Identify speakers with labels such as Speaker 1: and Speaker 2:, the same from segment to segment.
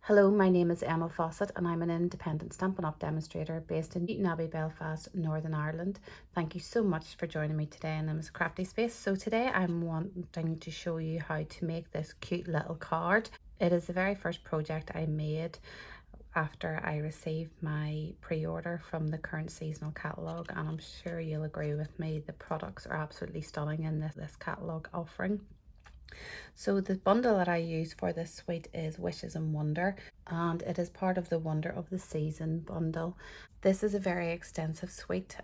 Speaker 1: Hello, my name is Emma Fawcett and I'm an independent Stampin' Up demonstrator based in Newton Abbey, Belfast, Northern Ireland. Thank you so much for joining me today in this crafty space. So today I'm wanting to show you how to make this cute little card. It is the very first project I made after I received my pre-order from the current seasonal catalogue, and I'm sure you'll agree with me, the products are absolutely stunning in this catalogue offering. So the bundle that I use for this suite is Wishes and Wonder, and it is part of the Wonder of the Season bundle. This is a very extensive suite.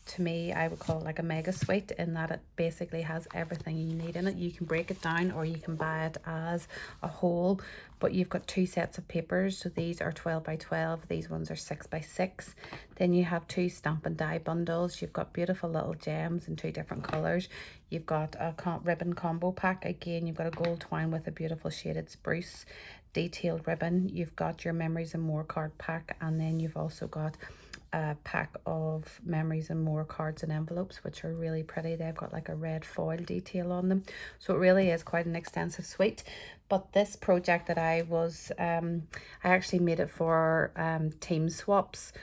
Speaker 1: To me, I would call it like a mega suite in that it basically has everything you need in it. You can break it down or you can buy it as a whole, but you've got two sets of papers. So these are 12 by 12, these ones are 6 by 6. Then you have two stamp and die bundles. You've got beautiful little gems in two different colors. You've got a ribbon combo pack. Again, you've got a gold twine with a beautiful shaded spruce detailed ribbon. You've got your Memories and More card pack, and then you've also got a pack of Memories and More cards and envelopes, which are really pretty. They've got like a red foil detail on them, so it really is quite an extensive suite. But this project that I actually made it for team swaps,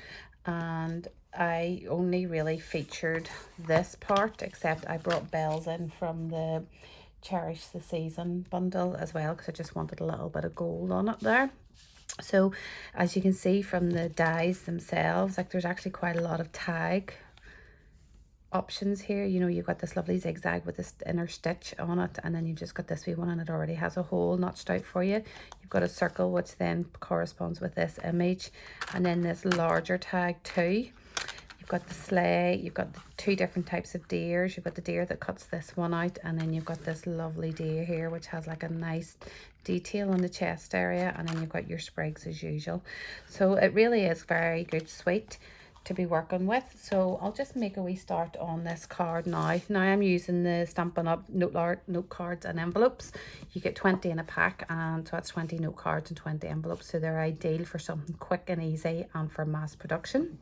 Speaker 1: and I only really featured this part, except I brought bells in from the Cherish the Season bundle as well, because I just wanted a little bit of gold on it there. So as you can see from the dies themselves, like there's actually quite a lot of tag options here. You know, you've got this lovely zigzag with this inner stitch on it, and then you've just got this wee one and it already has a hole notched out for you. You've got a circle which then corresponds with this image, and then this larger tag too. You've got the sleigh, you've got the two different types of deers. You've got the deer that cuts this one out, and then you've got this lovely deer here which has like a nice detail on the chest area, and then you've got your sprigs as usual. So it really is very good suite to be working with. So I'll just make a wee start on this card now. Now I'm using the Stampin' Up note cards and envelopes. You get 20 in a pack, and so that's 20 note cards and 20 envelopes. So they're ideal for something quick and easy and for mass production.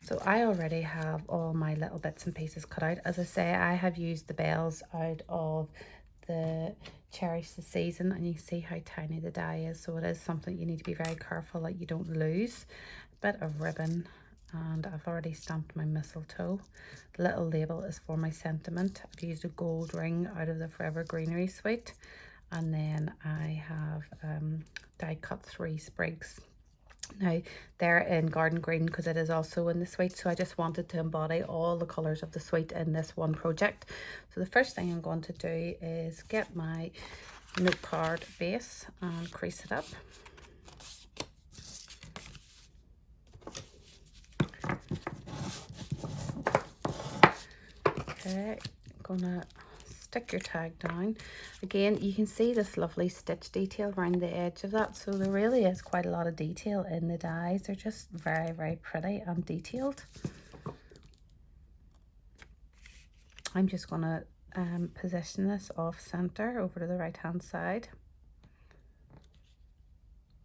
Speaker 1: So I already have all my little bits and pieces cut out. As I say, I have used the bells out of the Cherish the Season, and you see how tiny the die is. So it is something you need to be very careful that you don't lose. A bit of ribbon, and I've already stamped my mistletoe. The little label is for my sentiment. I've used a gold ring out of the Forever Greenery suite, and then I have die cut 3 sprigs. Now they're in garden green because it is also in the suite, so I just wanted to embody all the colours of the suite in this one project. So the first thing I'm going to do is get my note card base and crease it up. Okay, I'm gonna stick your tag down. Again, you can see this lovely stitch detail around the edge of that, so there really is quite a lot of detail in the dies. They're just very, very pretty and detailed. I'm just going to position this off center over to the right hand side.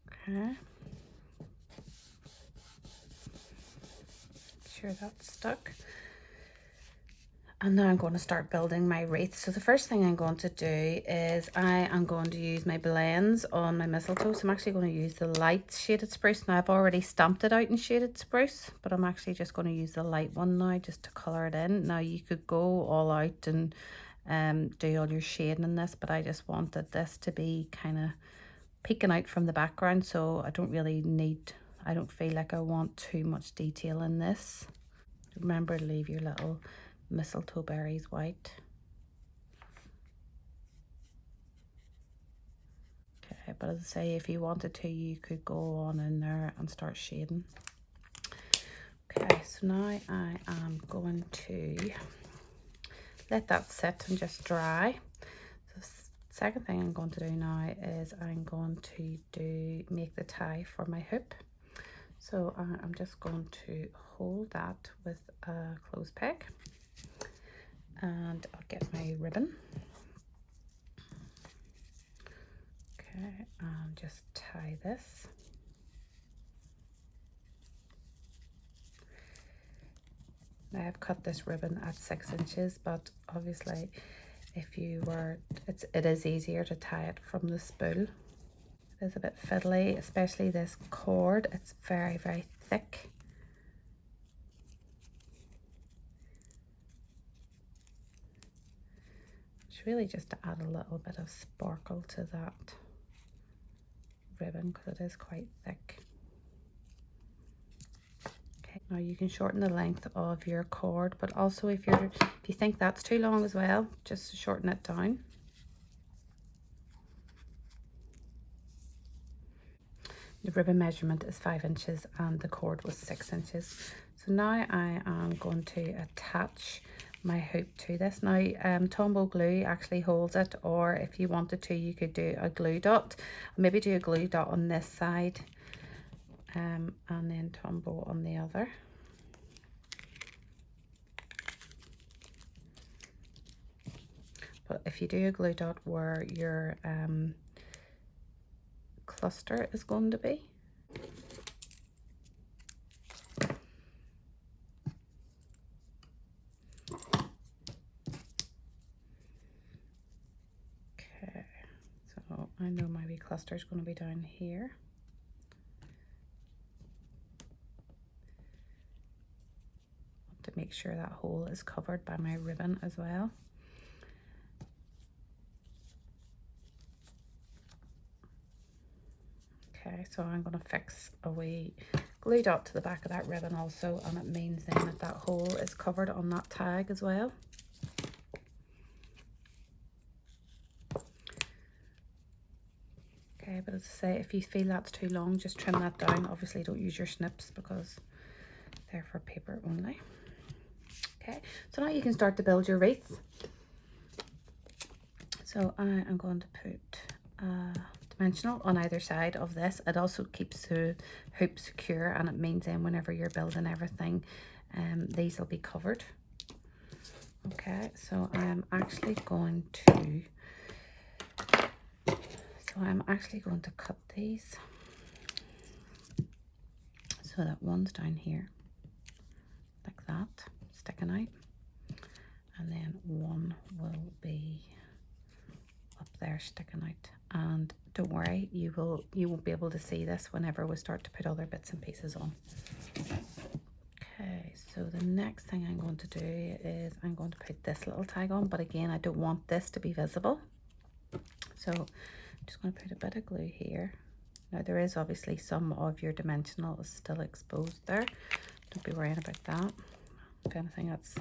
Speaker 1: Okay, make sure that's stuck. And now I'm going to start building my wreath. So the first thing I'm going to do is I am going to use my blends on my mistletoe. So I'm actually going to use the light shaded spruce. Now I've already stamped it out in shaded spruce, but I'm actually just going to use the light one now just to colour it in. Now you could go all out and do all your shading in this, but I just wanted this to be kind of peeking out from the background. So I don't feel like I want too much detail in this. Remember to leave your little mistletoe berries white. Okay, but as I say, if you wanted to, you could go on in there and start shading. Okay, so now I am going to let that sit and just dry. So the second thing I'm going to do now is I'm going to make the tie for my hoop. So I'm just going to hold that with a clothes peg, and I'll get my ribbon. Okay, and just tie this. Now I've cut this ribbon at 6 inches, but obviously if you were, it is easier to tie it from the spool. is a bit fiddly, especially this cord. It's very, very thick. It's really just to add a little bit of sparkle to that ribbon because it is quite thick. Okay, now you can shorten the length of your cord, but also if you think that's too long as well, just shorten it down. The ribbon measurement is 5 inches and the cord was 6 inches. So now I am going to attach my hoop to this. Now Tombow glue actually holds it, or if you wanted to you could do a glue dot. Maybe do a glue dot on this side and then Tombow on the other. But if you do a glue dot where your cluster is going to be. Okay, so I know my wee cluster is going to be down here. To make sure that hole is covered by my ribbon as well. Okay, so I'm going to fix a wee glue dot to the back of that ribbon also, and it means then that that hole is covered on that tag as well. Okay, but as I say, if you feel that's too long, just trim that down. Obviously don't use your snips because they're for paper only. Okay, so now you can start to build your wreath. So I am going to put dimensional on either side of this. It also keeps the hoop secure, and it means then whenever you're building everything, these will be covered. Okay, so I'm actually going to cut these so that one's down here like that, sticking out, and then one will be up there sticking out. And don't worry, you won't be able to see this whenever we start to put other bits and pieces on. Okay, so the next thing I'm going to do is I'm going to put this little tag on, but again I don't want this to be visible, so I'm just going to put a bit of glue here. Now there is obviously some of your dimensional is still exposed there, don't be worrying about that. If anything, that's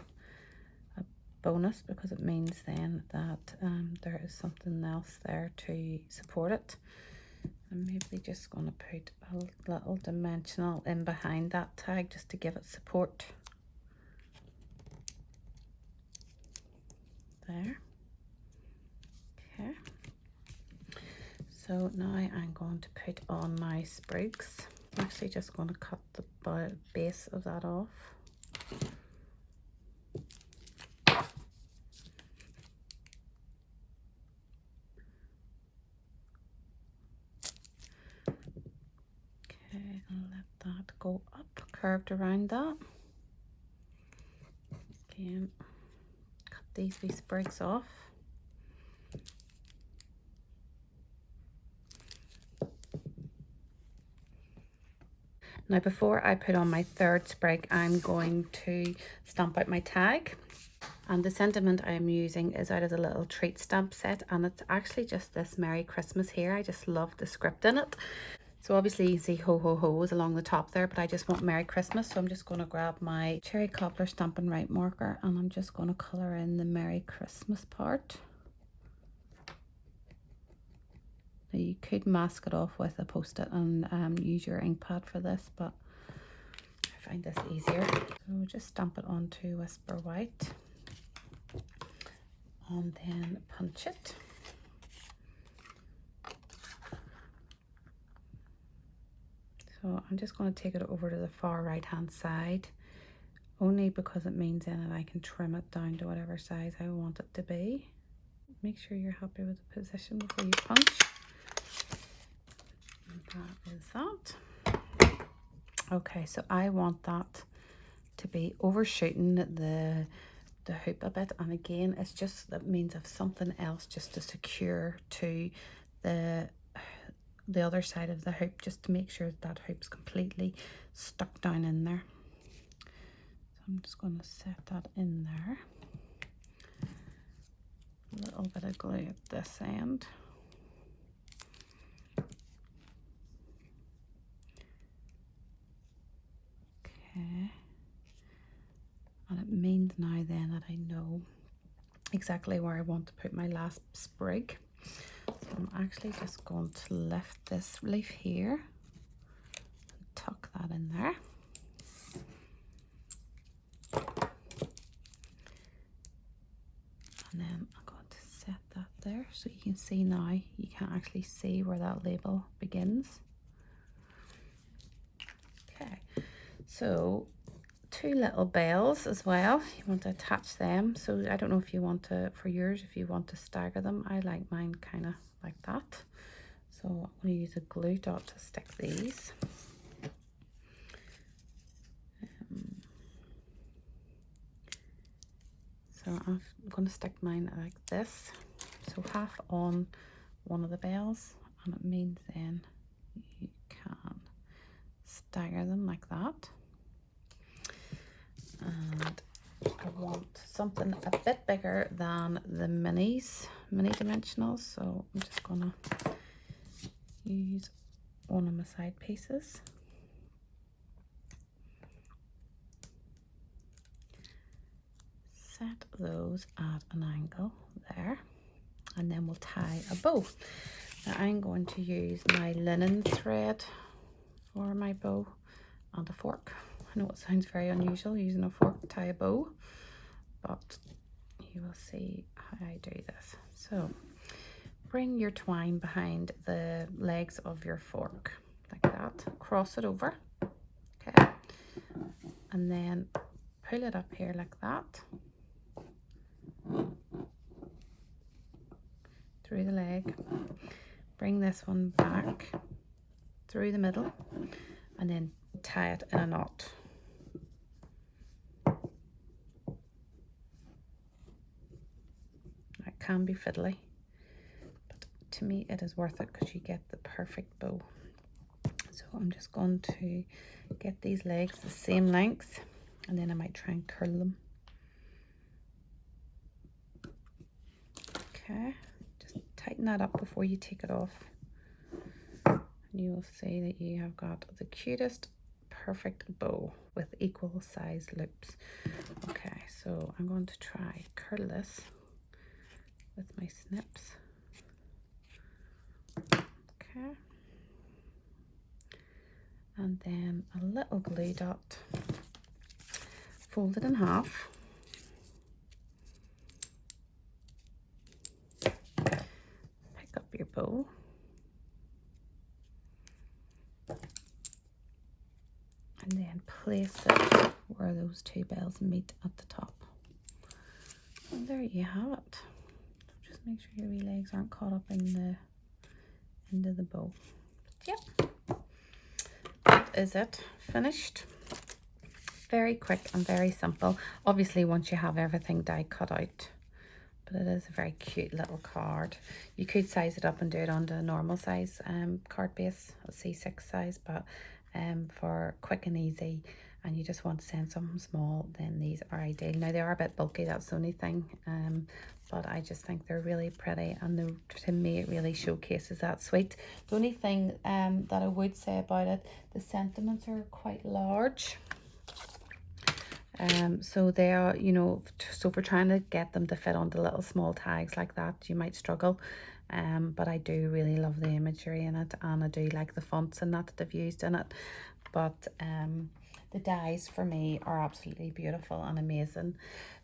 Speaker 1: a bonus because it means then that there is something else there to support it. I'm maybe just going to put a little dimensional in behind that tag just to give it support. There. Okay. So now I'm going to put on my sprigs. I'm actually just going to cut the base of that off. Okay, and let that go up, curved around that. Again, cut these wee sprigs off. Now before I put on my third sprig, I'm going to stamp out my tag. And the sentiment I am using is out of the little treat stamp set, and it's actually just this Merry Christmas here. I just love the script in it. So obviously you can see ho ho ho's along the top there, but I just want Merry Christmas. So I'm just going to grab my Cherry Cobbler Stampin' Right marker and I'm just going to colour in the Merry Christmas part. Now you could mask it off with a post-it and use your ink pad for this, but I find this easier. So just stamp it onto Whisper White and then punch it. So I'm just going to take it over to the far right hand side, only because it means then that I can trim it down to whatever size I want it to be. Make sure you're happy with the position before you punch. And that is that. Okay, so I want that to be overshooting the hoop a bit, and again it's just that means of something else just to secure to the the other side of the hoop just to make sure that hoop's completely stuck down in there. So I'm just going to set that in there. A little bit of glue at this end. Okay. And it means now then that I know exactly where I want to put my last sprig. So I'm actually just going to lift this leaf here and tuck that in there. And then I'm going to set that there so you can see now, you can actually see where that label begins. Okay, so 2 little bells as well. You want to attach them. So I don't know if you want to, for yours, if you want to stagger them. I like mine kind of like that. So I'm going to use a glue dot to stick these. So I'm going to stick mine like this. So half on one of the bells, and it means then you can stagger them like that. And I want something a bit bigger than the mini dimensionals, so I'm just gonna use one of my side pieces. Set those at an angle there, and then we'll tie a bow. Now I'm going to use my linen thread for my bow and a fork. I know it sounds very unusual using a fork to tie a bow, but you will see how I do this. So bring your twine behind the legs of your fork like that, cross it over, okay, and then pull it up here like that through the leg. Bring this one back through the middle and then tie it in a knot. It can be fiddly, but to me it is worth it because you get the perfect bow. So I'm just going to get these legs the same length, and then I might try and curl them. Okay, just tighten that up before you take it off, and you will see that you have got the cutest perfect bow with equal size loops. Okay, so I'm going to try curl this with my snips. Okay, and then a little glue dot, fold it in half, pick up your bow, and then place it where those 2 bells meet at the top. And there you have it. So just make sure your wee legs aren't caught up in the end of the bow. But yep, that is it, finished. Very quick and very simple. Obviously once you have everything die cut out, but it is a very cute little card. You could size it up and do it on the normal size card base, a C6 size, but for quick and easy and you just want to send something small, then these are ideal. Now they are a bit bulky, that's the only thing, but I just think they're really pretty, and to me it really showcases that suite. The only thing that I would say about it, the sentiments are quite large. So they are, you know, so if we're trying to get them to fit onto little small tags like that, you might struggle. But I do really love the imagery in it, and I do like the fonts and that they've used in it. But the dies for me are absolutely beautiful and amazing.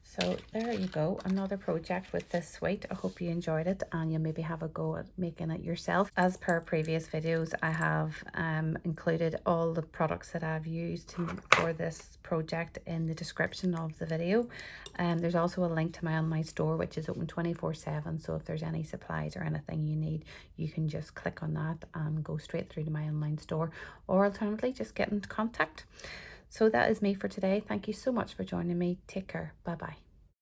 Speaker 1: So there you go, another project with this suite. I hope you enjoyed it and you'll maybe have a go at making it yourself. As per previous videos, I have included all the products that I've used for this project in the description of the video. There's also a link to my online store, which is open 24/7. So if there's any supplies or anything you need, you can just click on that and go straight through to my online store, or alternatively just get in contact. So that is me for today. Thank you so much for joining me. Take care. Bye bye.